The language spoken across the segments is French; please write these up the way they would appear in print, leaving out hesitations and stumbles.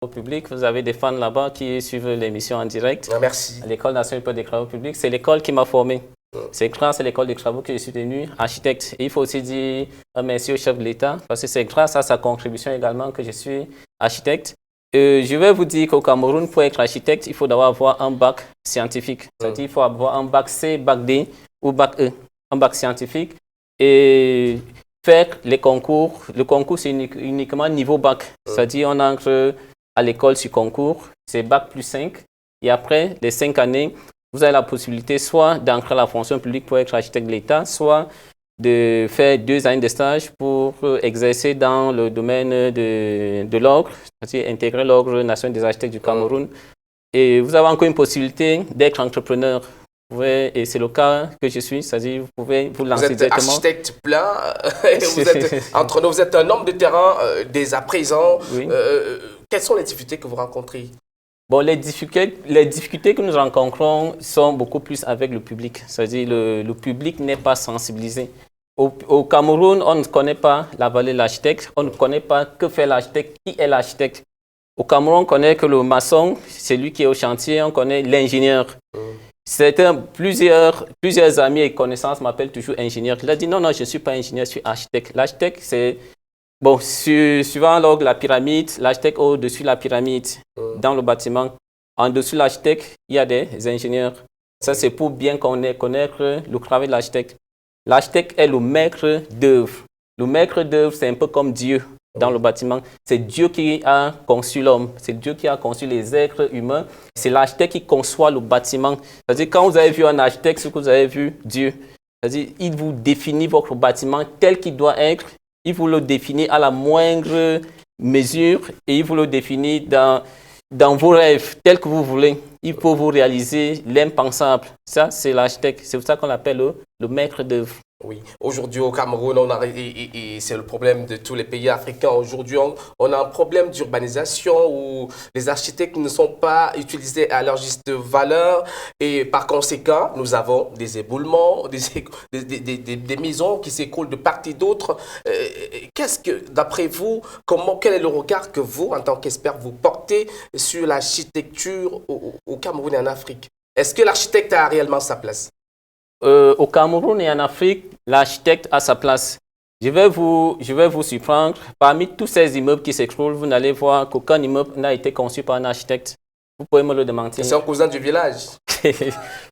public. Vous avez des fans là-bas qui suivent l'émission en direct. Ah, merci. L'École nationale des travaux publics, c'est l'école qui m'a formé. C'est grâce à l'école des travaux que je suis devenu architecte. Et il faut aussi dire un merci au chef de l'État parce que c'est grâce à sa contribution également que je suis architecte. Je vais vous dire qu'au Cameroun, pour être architecte, il faut d'abord avoir un bac scientifique. C'est-à-dire qu'il faut avoir un bac C, bac D ou bac E, un bac scientifique. Et faire les concours. Le concours, c'est uniquement niveau bac. C'est-à-dire on entre à l'école sur concours, c'est bac plus 5. Et après les 5 années, vous avez la possibilité soit d'entrer à la fonction publique pour être architecte de l'État, soit de faire 2 années de stage pour exercer dans le domaine de l'ordre, c'est-à-dire intégrer l'ordre national des architectes du Cameroun. Et vous avez encore une possibilité d'être entrepreneur. Et c'est le cas que je suis, c'est-à-dire vous pouvez vous lancer directement. Vous êtes architecte plein, vous êtes entrepreneur, vous êtes un homme de terrain dès à présent. Oui. Quelles sont les difficultés que vous rencontrez? Bon, les difficultés que nous rencontrons sont beaucoup plus avec le public. C'est-à-dire le public n'est pas sensibilisé. Au Cameroun, on ne connaît pas la valeur de l'architecte, on ne connaît pas que fait l'architecte, qui est l'architecte. Au Cameroun, on connaît que le maçon, c'est lui qui est au chantier, on connaît l'ingénieur. Plusieurs amis et connaissances m'appellent toujours ingénieur. Il a dit non, je ne suis pas ingénieur, je suis architecte. L'architecte, c'est, bon, suivant l'ordre de la pyramide, l'architecte au-dessus de la pyramide, dans le bâtiment. En dessous de l'architecte, il y a des ingénieurs. Ça, c'est pour bien connaître le travail de l'architecte. L'architecte est le maître d'œuvre. Le maître d'œuvre, c'est un peu comme Dieu dans le bâtiment. C'est Dieu qui a conçu l'homme. C'est Dieu qui a conçu les êtres humains. C'est l'architecte qui conçoit le bâtiment. C'est-à-dire, quand vous avez vu un architecte, c'est que vous avez vu Dieu. C'est-à-dire, il vous définit votre bâtiment tel qu'il doit être. Il vous le définit à la moindre mesure et il vous le définit dans vos rêves, tels que vous voulez. Il faut vous réaliser l'impensable. Ça, c'est l'architecte. C'est pour ça qu'on l'appelle le maître d'œuvre. Oui, aujourd'hui au Cameroun, et c'est le problème de tous les pays africains. Aujourd'hui, on a un problème d'urbanisation où les architectes ne sont pas utilisés à leur juste valeur et par conséquent, nous avons des éboulements, des maisons qui s'écoulent de part et d'autre. Qu'est-ce que, d'après vous, quel est le regard que vous, en tant qu'expert, vous portez sur l'architecture au Cameroun et en Afrique? Est-ce que l'architecte a réellement sa place? Au Cameroun et en Afrique, l'architecte a sa place. Je vais vous surprendre. Parmi tous ces immeubles qui s'écroulent, vous n'allez voir qu'aucun immeuble n'a été conçu par un architecte. Vous pouvez me le demander. C'est un cousin du village.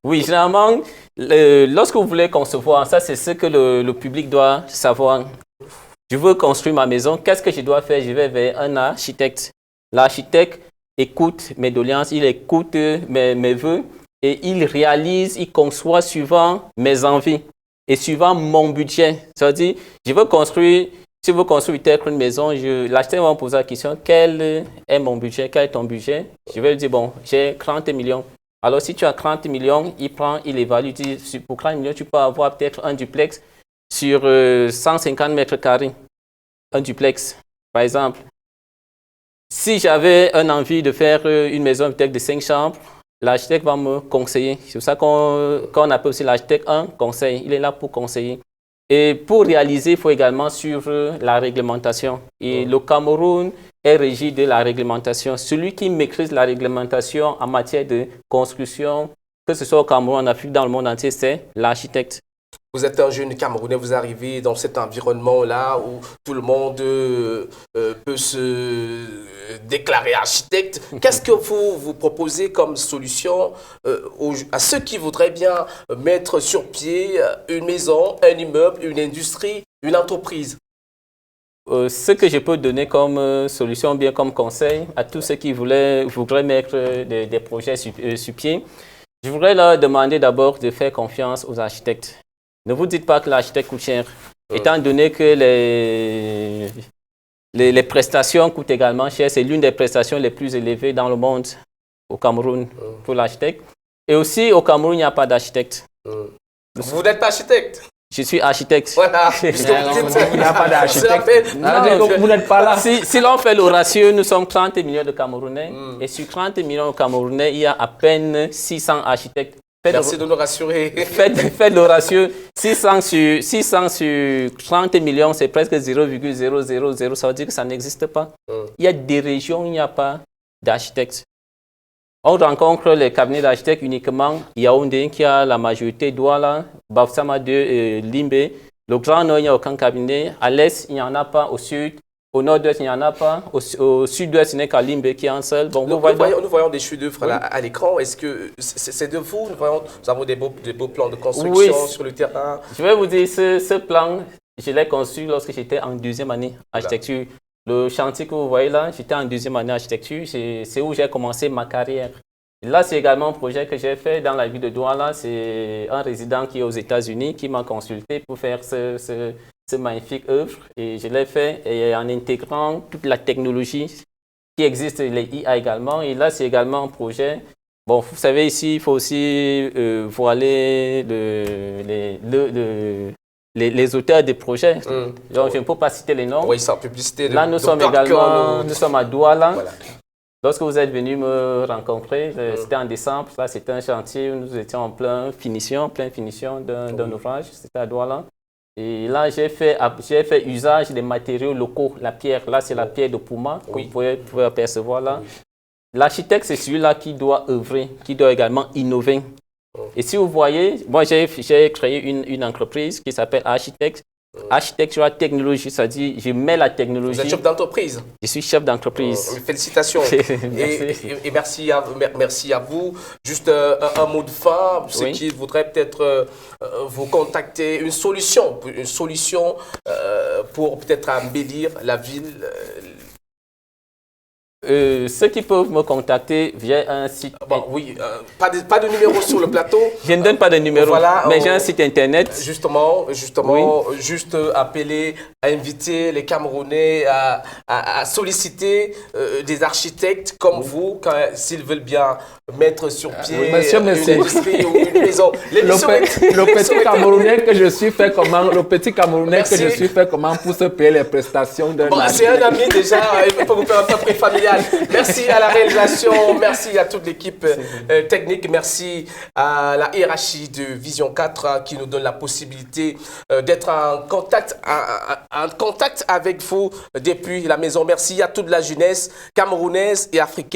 Oui, généralement, lorsque vous voulez concevoir, ça c'est ce que le public doit savoir. Je veux construire ma maison. Qu'est-ce que je dois faire? Je vais vers un architecte. L'architecte écoute mes doléances, il écoute mes vœux. Et il réalise, il conçoit suivant mes envies et suivant mon budget. C'est-à-dire, si je veux construire peut-être une maison, l'architecte va me poser la question, quel est mon budget, quel est ton budget? Je vais lui dire, bon, j'ai 30 millions. Alors, si tu as 30 millions, il évalue, il dit, pour 30 millions, tu peux avoir peut-être un duplex sur 150 mètres carrés. Un duplex, par exemple. Si j'avais une envie de faire une maison peut-être de 5 chambres, l'architecte va me conseiller. C'est pour ça qu'on appelle aussi l'architecte un conseil. Il est là pour conseiller. Et pour réaliser, il faut également suivre la réglementation. Et le Cameroun est régi de la réglementation. Celui qui maîtrise la réglementation en matière de construction, que ce soit au Cameroun, en Afrique, dans le monde entier, c'est l'architecte. Vous êtes un jeune Camerounais, vous arrivez dans cet environnement-là où tout le monde peut se déclarer architecte. Qu'est-ce que vous proposez comme solution à ceux qui voudraient bien mettre sur pied une maison, un immeuble, une industrie, une entreprise? Ce que je peux donner comme solution, bien comme conseil à tous ceux qui voudraient mettre des projets sur pied, je voudrais leur demander d'abord de faire confiance aux architectes. Ne vous dites pas que l'architecte coûte cher, étant donné que les prestations coûtent également cher. C'est l'une des prestations les plus élevées dans le monde au Cameroun pour l'architecte. Et aussi, au Cameroun, il n'y a pas d'architecte. Vous n'êtes pas architecte? Je suis architecte. Voilà, il n'y a pas d'architecte. Vous n'êtes pas là. Si l'on fait le ratio, nous sommes 30 millions de Camerounais. Et sur 30 millions de Camerounais, il y a à peine 600 architectes. Merci de nous rassurer. Faites le ratio. 600 sur 30 millions, c'est presque 0,000. Ça veut dire que ça n'existe pas. Il y a des régions où il n'y a pas d'architectes. On rencontre les cabinets d'architectes uniquement Yaoundé qui a la majorité, Douala, Bafoussam 2 et Limbe. Le Grand Nord, il n'y a aucun cabinet. À l'est, il n'y en a pas. Au sud, au nord-ouest, il n'y en a pas. Au sud-ouest, ce n'est qu'à Limbe qui est un seul. Bon, nous voyons des chefs-d'œuvre à l'écran. Est-ce que c'est de vous? Nous avons des beaux plans de construction sur le terrain. Je vais vous dire, ce plan, je l'ai conçu lorsque j'étais en deuxième année architecture. Le chantier que vous voyez là, j'étais en deuxième année architecture. C'est où j'ai commencé ma carrière. Et là, c'est également un projet que j'ai fait dans la ville de Douala. C'est un résident qui est aux États-Unis qui m'a consulté pour faire ce magnifique œuvre. Et je l'ai fait en intégrant toute la technologie qui existe, les IA également. Et là, c'est également un projet. Bon, vous savez, ici, il faut aussi voiler les auteurs des projets. Donc, je ne peux pas citer les noms. Oui, sans publicité. Là, nous sommes à Douala. Voilà. Lorsque vous êtes venu me rencontrer, c'était en décembre. Là, c'était un chantier où nous étions en pleine finition d'un ouvrage. C'était à Douala. Et là, j'ai fait usage des matériaux locaux. La pierre, là, c'est la pierre de Puma, que vous pouvez apercevoir là. L'architecte, c'est celui-là qui doit œuvrer, qui doit également innover. Et si vous voyez, moi, j'ai créé une entreprise qui s'appelle Architecture Technologie, c'est-à-dire je mets la technologie. Vous êtes chef d'entreprise? Je suis chef d'entreprise. Félicitations. Et merci à vous. Juste un mot de fin, ceux qui voudraient peut-être vous contacter, une solution pour peut-être embellir la ville. Ceux qui peuvent me contacter via un site. Bon, oui, pas de numéro sur le plateau. Je ne donne pas de numéro, voilà, mais j'ai un site internet. Justement, juste appeler, à inviter les Camerounais à solliciter des architectes comme vous, s'ils veulent bien mettre sur pied une industrie ou une maison. Le petit Camerounais que je suis fait comment pour se payer les prestations d'un c'est un ami déjà, il peut vous faire un peu préfamilial. Merci à la réalisation, merci à toute l'équipe technique, merci à la hiérarchie de Vision 4 qui nous donne la possibilité d'être en contact avec vous depuis la maison. Merci à toute la jeunesse camerounaise et africaine.